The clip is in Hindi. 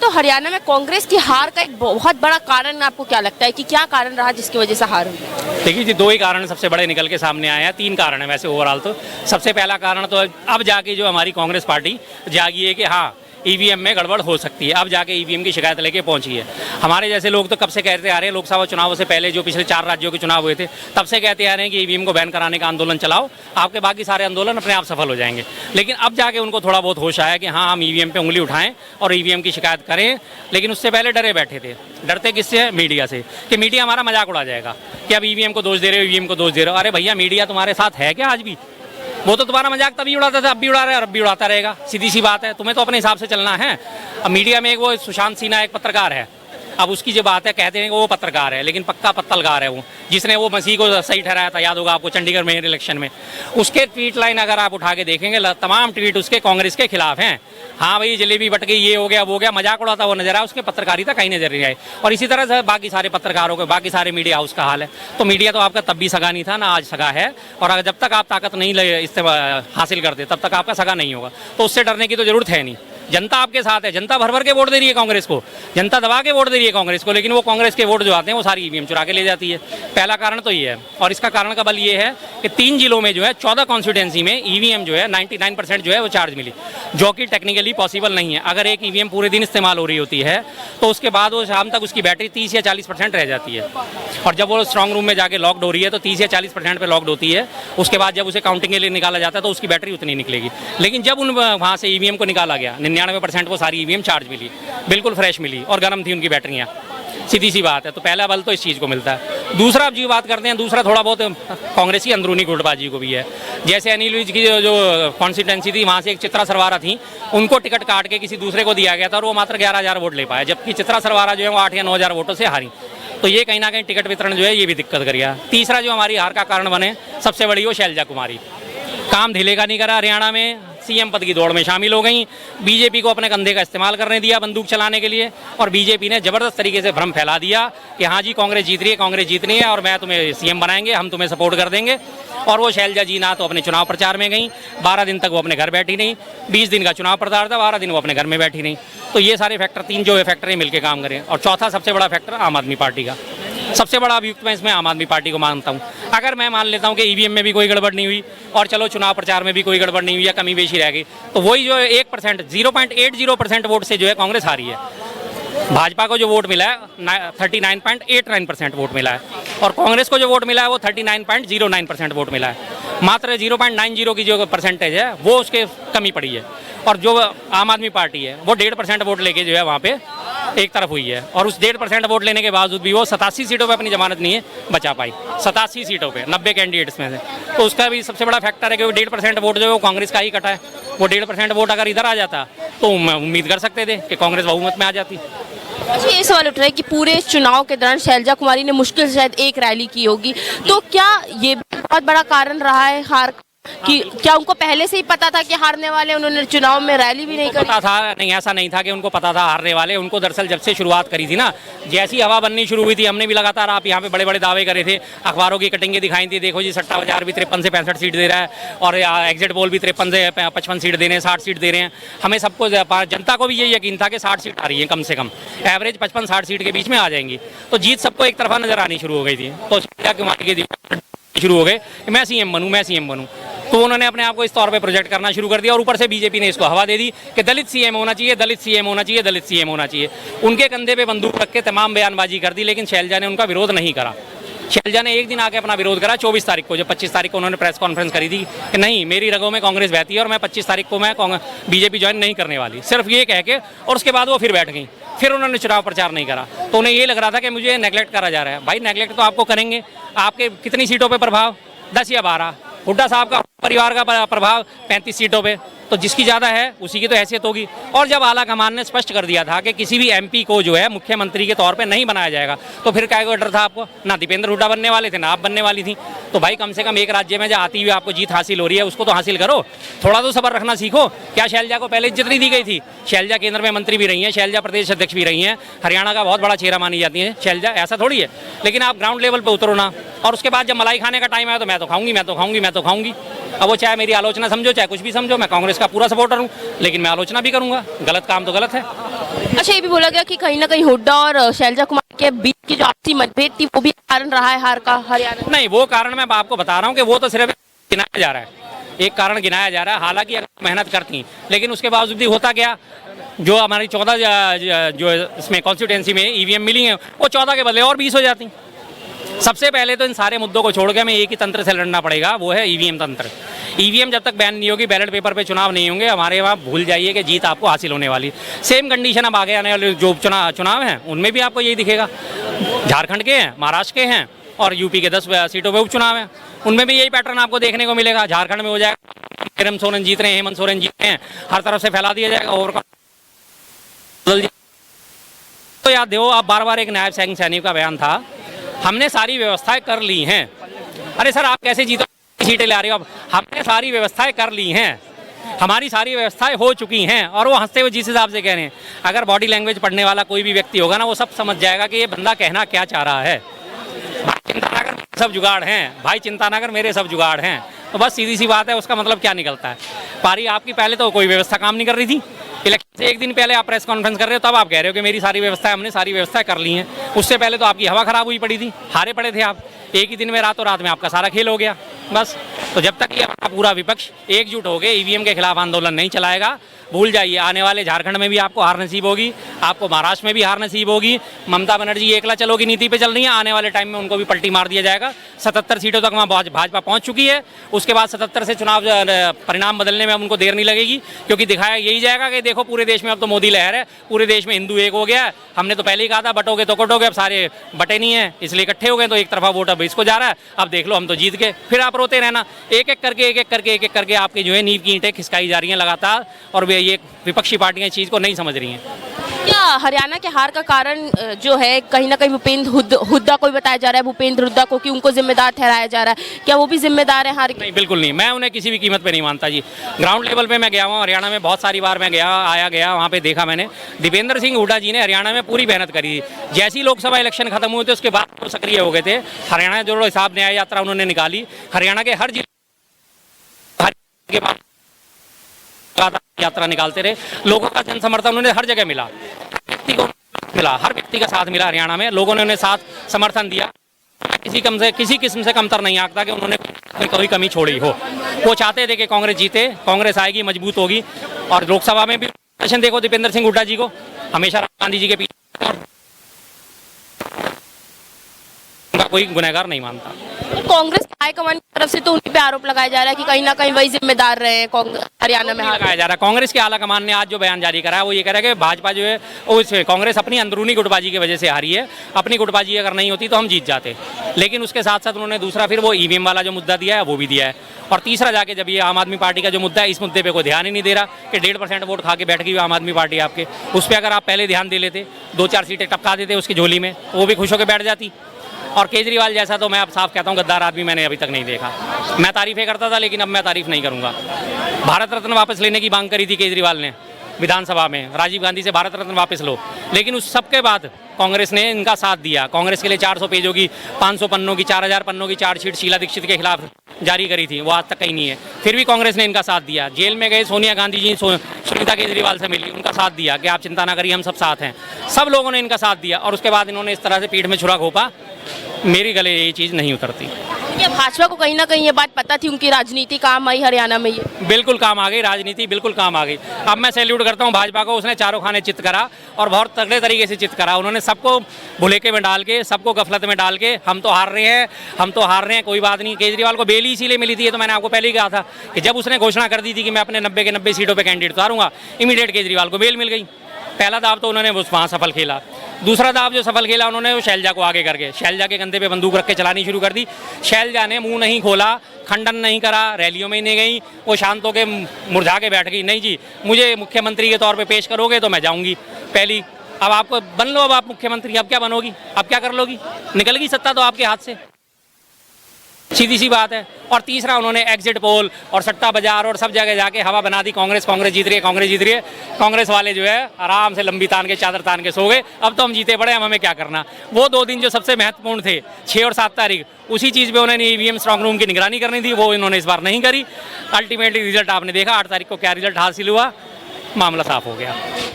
तो हरियाणा में कांग्रेस की हार का एक बहुत बड़ा कारण आपको क्या लगता है कि क्या कारण रहा जिसकी वजह से हार हुई? देखिए जी, दो ही कारण सबसे बड़े निकल के सामने आए हैं। तीन कारण है वैसे ओवरऑल तो। सबसे पहला कारण तो अब जाके जो हमारी कांग्रेस पार्टी जागी है कि हाँ, ईवीएम में गड़बड़ हो सकती है। अब जाके ईवीएम की शिकायत लेके पहुंची है। हमारे जैसे लोग तो कब से कहते आ रहे हैं, लोकसभा चुनावों से पहले जो पिछले 4 राज्यों के चुनाव हुए थे तब से कहते आ रहे हैं कि ईवीएम को बैन कराने का आंदोलन चलाओ, आपके बाकी सारे आंदोलन अपने आप सफल हो जाएंगे। लेकिन अब जाके उनको थोड़ा बहुत होश आया कि हाँ, हम ईवीएम पे उंगली उठाएं और ईवीएम की शिकायत करें। लेकिन उससे पहले डरे बैठे थे। डरते किससे? मीडिया से, कि मीडिया हमारा मजाक उड़ा जाएगा कि अब ईवीएम को दोष दे रहे हो, ईवीएम को दोष दे रहे हो। अरे भैया, मीडिया तुम्हारे साथ है क्या आज भी? वो तो तुम्हारा मजाक तभी उड़ाता था, अब भी उड़ा रहा है और अब भी उड़ाता रहेगा। सीधी सी बात है, तुम्हें तो अपने हिसाब से चलना है। अब मीडिया में एक वो सुशांत सिन्हा एक पत्रकार है, अब उसकी जो बात है कहते हैं कि वो पत्रकार है, लेकिन पक्का पत्तलगार है वो, जिसने वो मसीह को सही ठहराया था, याद होगा आपको, चंडीगढ़ में इलेक्शन में। उसके ट्वीट लाइन अगर आप उठा के देखेंगे, तमाम ट्वीट उसके कांग्रेस के खिलाफ हैं। हाँ भाई, जलेबी बट गई, ये हो गया, वो हो गया, मजाक उड़ाता हुआ नजर आया, उसके पत्रकारिता कहीं नजर नहीं आई। और इसी तरह से बाकी सारे पत्रकारों के, बाकी सारे मीडिया हाउस का हाल है। तो मीडिया तो आपका तब भी सगा नहीं था ना, आज सगा है। और अगर जब तक आप ताकत नहीं हासिल करते तब तक आपका सगा नहीं होगा। तो उससे डरने की तो जरूरत है नहीं। जनता आपके साथ है, जनता भर भर के वोट दे रही है कांग्रेस को, जनता दबा के वोट दे रही है कांग्रेस को, लेकिन वो कांग्रेस के वोट जो आते हैं वो सारी ईवीएम चुरा के ले जाती है। पहला कारण तो ये है। और इसका कारण का बल ये है कि 3 जिलों में जो है 14 कॉन्स्टिट्यूंसी में ईवीएम जो है 99% जो है वो चार्ज मिली, जो कि टेक्निकली पॉसिबल नहीं है। अगर एक ईवीएम पूरे दिन इस्तेमाल हो रही होती है तो उसके बाद वो शाम तक उसकी बैटरी 30 या 40% रह जाती है। और जब वो स्ट्रांग रूम में जाके लॉक्ड हो रही है तो 30 या 40% पे लॉक्ड होती है। उसके बाद जब उसे काउंटिंग के लिए निकाला जाता है तो उसकी बैटरी उतनी निकलेगी। लेकिन जब उन वहाँ से ईवीएम को निकाला गया, 99% वो सारी ईवीएम चार्ज मिली, बिल्कुल फ्रेश मिली और गर्म थी उनकी बैटरियाँ। सीधी सी बात है। तो पहला बल तो इस चीज़ को मिलता है। दूसरा जी बात करते हैं, दूसरा थोड़ा बहुत कांग्रेस की अंदरूनी गुटबाजी को भी है। जैसे अनिल विज की जो कॉन्स्टिट्यूंसी थी, वहाँ से एक चित्रा सरवारा थी, उनको टिकट काट के किसी दूसरे को दिया गया था और वो मात्र 11,000 वोट ले पाए, जबकि चित्रा सरवारा जो है वो 8 या 9,000 वोटों से हारी। तो ये कहीं ना कहीं टिकट वितरण जो है ये भी दिक्कत कर गया। तीसरा जो हमारी हार का कारण बने सबसे बड़ी वो शैलजा कुमारी, काम ढीले का नहीं करा। हरियाणा में सीएम पद की दौड़ में शामिल हो गई, बीजेपी को अपने कंधे का इस्तेमाल करने दिया बंदूक चलाने के लिए, और बीजेपी ने जबरदस्त तरीके से भ्रम फैला दिया कि हाँ जी कांग्रेस जीत रही है, कांग्रेस जीतनी है और मैं तुम्हें सीएम बनाएंगे, हम तुम्हें सपोर्ट कर देंगे। और वो शैलजा जी ना तो अपने चुनाव प्रचार में गई, 12 दिन तक वो अपने घर बैठी नहीं। 20 दिन का चुनाव प्रचार था, 12 दिन वो अपने घर में बैठी नहीं। तो ये सारे फैक्टर, 3 जो फैक्टर ही मिलकर काम करें। और चौथा सबसे बड़ा फैक्टर आम आदमी पार्टी का, सबसे बड़ा अभियुक्त मैं इसमें आम आदमी पार्टी को मानता हूँ। अगर मैं मान लेता हूँ कि ईवीएम में भी कोई गड़बड़ नहीं हुई और चलो चुनाव प्रचार में भी कोई गड़बड़ नहीं हुई या कमी बेशी रह गई, तो वही जो 1% 0.80% वोट से जो है कांग्रेस हारी है। भाजपा को जो वोट मिला है 39.89% वोट मिला है और कांग्रेस को जो वोट मिला है वो 39.09% वोट मिला है। मात्र 0.90 की जो परसेंटेज है वो उसके कमी पड़ी है। और जो आम आदमी पार्टी है वो 1.5% वोट लेके जो है वहाँ पे एक तरफ हुई है। और उस 1.5% वोट लेने के बावजूद भी वो 87 सीटों पे अपनी जमानत नहीं है बचा पाई, 87 सीटों पे 90 कैंडिडेट्स में से। तो उसका भी सबसे बड़ा फैक्टर है कि वो 1.5% वोट जो है वो कांग्रेस का ही कटा है। वो 1.5% वोट अगर इधर आ जाता तो उम्मीद कर सकते थे कि कांग्रेस बहुमत में आ जाती। अच्छा, ये सवाल उठ रहा है कि पूरे चुनाव के दौरान शैलजा कुमारी ने मुश्किल से शायद एक रैली की होगी, तो क्या ये बहुत बड़ा कारण रहा है हार कि क्या उनको पहले से ही पता था कि हारने वाले, उन्होंने चुनाव में रैली भी नहीं करी? पता था नहीं, ऐसा नहीं था कि उनको पता था हारने वाले। उनको दरअसल जब से शुरुआत करी थी ना, जैसी हवा बननी शुरू हुई थी, हमने भी लगातार आप यहाँ पे बड़े बड़े दावे करे थे, अखबारों की कटिंगें दिखाई थी, देखो जी सट्टा बाजार भी 53 से 65 सीट दे रहा है और एग्जिट पोल भी 53 से 55 सीट दे रहे हैं, 60 सीट दे रहे हैं। हमें सबको, जनता को भी ये यकीन था कि 60 सीट आ रही है, कम से कम एवरेज 55-60 सीट के बीच में आ जाएंगी। तो जीत सबको एक तरफा नजर आनी शुरू हो गई थी। तो शुरू हो गए मैं सीएम बनूं, मैं सीएम बनूं। तो उन्होंने अपने आप को इस तौर पे प्रोजेक्ट करना शुरू कर दिया और ऊपर से बीजेपी ने इसको हवा दे दी कि दलित सीएम होना चाहिए, दलित सीएम होना चाहिए, दलित सीएम होना चाहिए। उनके कंधे पे बंदूक रख के तमाम बयानबाजी कर दी, लेकिन शैलजा ने उनका विरोध नहीं करा। शैलजा ने एक दिन आके अपना विरोध करा 24 तारीख को, जब 25 तारीख को उन्होंने प्रेस कॉन्फ्रेंस करी थी कि नहीं, मेरी रगों में कांग्रेस बहती है और मैं 25 तारीख को मैं बीजेपी ज्वाइन नहीं करने वाली, सिर्फ ये कह के। और उसके बाद वो फिर बैठ गई, फिर उन्होंने चुनाव प्रचार नहीं करा। तो उन्हें ये लग रहा था कि मुझे नेगलेक्ट करा जा रहा है। भाई नेगलेक्ट तो आपको करेंगे, आपके कितनी सीटों पर प्रभाव, 10 या 12। हुड्डा साहब का परिवार का प्रभाव 35 सीटों पे, तो जिसकी ज़्यादा है उसी की तो हैसियत होगी। और जब आला कमान ने स्पष्ट कर दिया था कि किसी भी एमपी को जो है मुख्यमंत्री के तौर पे नहीं बनाया जाएगा, तो फिर क्या डर था आपको? ना दीपेंद्र हुड्डा बनने वाले थे, ना आप बनने वाली थी। तो भाई कम से कम एक राज्य में जो आती हुई आपको जीत हासिल हो रही है उसको तो हासिल करो, थोड़ा तो सब्र रखना सीखो। क्या शैलजा को पहले इज्जत नहीं दी गई थी? शैलजा केंद्र में मंत्री भी रही हैं, शैलजा प्रदेश अध्यक्ष भी रही हैं, हरियाणा का बहुत बड़ा चेहरा मानी जाती है शैलजा, ऐसा थोड़ी है। लेकिन आप ग्राउंड लेवल पर उतरो ना, और उसके बाद जब मलाई खाने का टाइम आया तो मैं तो खाऊंगी, मैं तो खाऊंगी, मैं तो खाऊंगी। अब वो चाहे मेरी आलोचना समझो चाहे कुछ भी समझो, मैं कांग्रेस का पूरा सपोर्टर हूँ, लेकिन मैं आलोचना भी करूंगा, गलत काम तो गलत है। अच्छा, ये भी बोला गया कि कहीं ना कहीं हुड्डा और शैलजा कुमारी के बीच की जो आपसी मतभेद थी वो भी कारण रहा है हार का हरियाणा। नहीं, वो कारण मैं आपको बता रहा हूँ कि वो तो सिर्फ गिनाया जा रहा है, एक कारण गिनाया जा रहा है। हालांकि अगर मेहनत करती लेकिन उसके बावजूद भी होता क्या, जो हमारी 14 जो इसमें कॉन्स्टिट्यूंसी में ईवीएम मिली है वो 14 के बदले और 20 हो जाती। सबसे पहले तो इन सारे मुद्दों को छोड़ के हमें एक ही तंत्र से लड़ना पड़ेगा, वो है ईवीएम तंत्र। ईवीएम जब तक बैन नहीं होगी, बैलेट पेपर पे चुनाव नहीं होंगे, हमारे वहाँ भूल जाइए कि जीत आपको हासिल होने वाली। सेम कंडीशन अब आगे आने वाले जो चुनाव हैं उनमें भी आपको यही दिखेगा। झारखंड के हैं, महाराष्ट्र के हैं और यूपी के 10 सीटों पर उपचुनाव हैं, उनमें भी यही पैटर्न आपको देखने को मिलेगा। झारखंड में हो जाएगा हेमंत सोरेन जीत रहे हैं, हेमंत सोरेन जीत रहे हैं, हर तरफ से फैला दिया जाएगा और तो याद दो आप बार एक नायब सैनिक का बयान था, हमने सारी व्यवस्थाएं कर ली हैं। अरे सर आप कैसे जीतो सीटें ला रहे हो? अब हमने सारी व्यवस्थाएं कर ली हैं, हमारी सारी व्यवस्थाएं हो चुकी हैं। और वो हंसते हुए जिस हिसाब से कह रहे हैं, अगर बॉडी लैंग्वेज पढ़ने वाला कोई भी व्यक्ति होगा ना, वो सब समझ जाएगा कि ये बंदा कहना क्या चाह रहा है। भाई चिंता ना कर सब जुगाड़ हैं, भाई चिंता ना कर मेरे सब जुगाड़ हैं। तो बस सीधी सी बात है, उसका मतलब क्या निकलता है? पारी आपकी पहले तो कोई व्यवस्था काम नहीं कर रही थी, इलेक्शन से एक दिन पहले आप प्रेस कॉन्फ्रेंस कर रहे हो, तब आप कह रहे हो कि मेरी सारी व्यवस्था हमने सारी व्यवस्था कर ली हैं। उससे पहले तो आपकी हवा खराब हुई पड़ी थी, हारे पड़े थे आप, एक ही दिन में रातों रात में आपका सारा खेल हो गया। बस तो जब तक ये अपना पूरा विपक्ष एकजुट हो गए ईवीएम के खिलाफ आंदोलन नहीं चलाएगा, भूल जाइए आने वाले झारखंड में भी आपको हार नसीब होगी, आपको महाराष्ट्र में भी हार नसीब होगी। ममता बनर्जी एकला चलो की नीति पे चल रही है, आने वाले टाइम में उनको भी पलटी मार दिया जाएगा। 77 सीटों तक वहाँ भाजपा पहुँच चुकी है, उसके बाद 77 से चुनाव परिणाम बदलने में अब उनको देर नहीं लगेगी, क्योंकि दिखाया यही जाएगा कि देखो पूरे देश में अब तो मोदी लहर है, पूरे देश में हिंदू एक हो गया है। हमने तो पहले ही कहा था बटोगे तो कटोगे, अब सारे बटे नहीं है इसलिए इकट्ठे हो गए, तो एक तरफा वोट अब इसको जा रहा है। अब देख लो हम तो जीत गए, फिर आप रोते रहना। एक एक करके आपके जो है नींव की ईंटें खिसकाई जा रही हैं लगातार, और वे ये विपक्षी पार्टियां इस चीज़ को नहीं समझ रही हैं। क्या हरियाणा के हार का कारण जो है कहीं ना कहीं भूपेंद्र हुड्डा को भी बताया जा रहा है, भूपेंद्र हुड्डा को कि उनको जिम्मेदार ठहराया जा रहा है, क्या वो भी जिम्मेदार है हार के? नहीं, बिल्कुल नहीं, मैं उन्हें किसी भी कीमत पे नहीं मानता जी। ग्राउंड लेवल पे मैं गया हूँ हरियाणा में, बहुत सारी बार मैं गया वहाँ पे देखा मैंने, दीपेंद्र सिंह हुड्डा जी ने हरियाणा में पूरी मेहनत करी थी। जैसी लोकसभा इलेक्शन खत्म हुए थे उसके बाद वो सक्रिय हो गए थे। हरियाणा जोड़ो हिसाब न्याय यात्रा उन्होंने निकाली, हरियाणा के हर जिले के बाद यात्रा निकालते रहे, लोगों का जन समर्थन उन्हें हर जगह मिला, व्यक्ति को मिला, हर व्यक्ति का साथ मिला। हरियाणा में लोगों ने उन्हें साथ समर्थन दिया, किसी किस्म से कमतर नहीं आंकता कि उन्होंने कोई कमी छोड़ी हो। वो चाहते थे कि कांग्रेस जीते, कांग्रेस आएगी, मजबूत होगी। और लोकसभा में भी प्रदर्शन देखो दीपेंद्र सिंह हुड्डा जी को, हमेशा राहुल गांधी जी के पीछे, उनका कोई गुनहगार नहीं मानता। कांग्रेस हाईकमान की तरफ से तो उन्हीं पे आरोप लगाया जा रहा है कि कहीं ना कहीं वही जिम्मेदार रहे हैं हरियाणा में हार। लगाया जा रहा है, कांग्रेस के आला कमान ने आज जो बयान जारी करा है वो ये कह रहा है कि भाजपा जो है वो कांग्रेस अपनी अंदरूनी गुटबाजी की वजह से हारी है, अपनी गुटबाजी अगर नहीं होती तो हम जीत जाते। लेकिन उसके साथ साथ उन्होंने दूसरा फिर वो ईवीएम वाला जो मुद्दा दिया है वो भी दिया है, और तीसरा जाके जब ये आम आदमी पार्टी का जो मुद्दा है, इस मुद्दे पे कोई ध्यान ही नहीं दे रहा कि 1.5% वोट खा के बैठ गई आम आदमी पार्टी आपके, उस पर अगर आप पहले ध्यान दे लेते, 2-4 सीटें टपका देते उसकी झोली में, वो भी खुश होकर बैठ जाती। और केजरीवाल जैसा तो मैं अब साफ कहता हूँ गद्दार आदमी मैंने अभी तक नहीं देखा। मैं तारीफें करता था लेकिन अब मैं तारीफ नहीं करूँगा। भारत रत्न वापस लेने की मांग करी थी केजरीवाल ने विधानसभा में, राजीव गांधी से भारत रत्न वापस लो, लेकिन उस सब के बाद कांग्रेस ने इनका साथ दिया। कांग्रेस के लिए 400 पेजों की, 500 पन्नों की, 4000 पन्नों की चार्जशीट शीला दीक्षित के खिलाफ जारी करी थी, वो आज तक कहीं नहीं है। फिर भी कांग्रेस ने इनका साथ दिया। जेल में गए सोनिया गांधी जी सुनीता केजरीवाल से मिली, उनका साथ दिया कि आप चिंता ना करिए हम सब साथ हैं। सब लोगों ने इनका साथ दिया, और उसके बाद इन्होंने इस तरह से पीठ में छुरा घोंपा, मेरी गले ये चीज़ नहीं उतरती। क्या भाजपा को कहीं ना कहीं ये बात पता थी, उनकी राजनीति काम आई हरियाणा में? ये बिल्कुल काम आ गई, राजनीति बिल्कुल काम आ गई। अब मैं सैल्यूट करता हूँ भाजपा को, उसने चारों खाने चित करा और बहुत तगड़े तरीके से चित करा। उन्होंने सबको भुलेखे में डाल के, सबको गफलत में डाल के, हम तो हार रहे हैं, कोई बात नहीं। केजरीवाल को बेल ही इसीलिए मिली थी, ये तो मैंने आपको पहले ही कहा था कि जब उसने घोषणा कर दी थी कि मैं अपने 90 के 90 सीटों पर कैंडिडेट उतारूंगा, इमीडिएट केजरीवाल को बेल मिल गई। पहला दाव तो उन्होंने वहाँ सफल खेला। दूसरा दाव जो सफल खेला उन्होंने वो शैलजा को आगे करके, शैलजा के कंधे पे बंदूक रख के चलानी शुरू कर दी। शैलजा ने मुंह नहीं खोला, खंडन नहीं करा, रैलियों में नहीं गई, वो शांत होकर मुरझा के बैठ गई। नहीं जी, मुझे मुख्यमंत्री के तौर पे पेश करोगे तो मैं जाऊंगी पहली। अब आपको बन लो, अब आप मुख्यमंत्री, अब क्या बनोगी, अब क्या कर लोगी, निकल गई सत्ता तो आपके हाथ से। सीधी सी बात है। और तीसरा उन्होंने एग्जिट पोल और सट्टा बाजार और सब जगह जाके हवा बना दी, कांग्रेस कांग्रेस जीत रही है, कांग्रेस जीत रही है। कांग्रेस वाले जो है आराम से लंबी तान के चादर तान के सो गए, अब तो हम जीते पड़े, अब हमें क्या करना। वो 2 दिन जो सबसे महत्वपूर्ण थे 6 और 7 तारीख, उसी चीज़ पे उन्होंने ईवीएम स्ट्रांग रूम की निगरानी करनी थी, वो इन्होंने इस बार नहीं करी। अल्टीमेटली रिजल्ट आपने देखा 8 तारीख को क्या रिजल्ट हासिल हुआ, मामला साफ हो गया।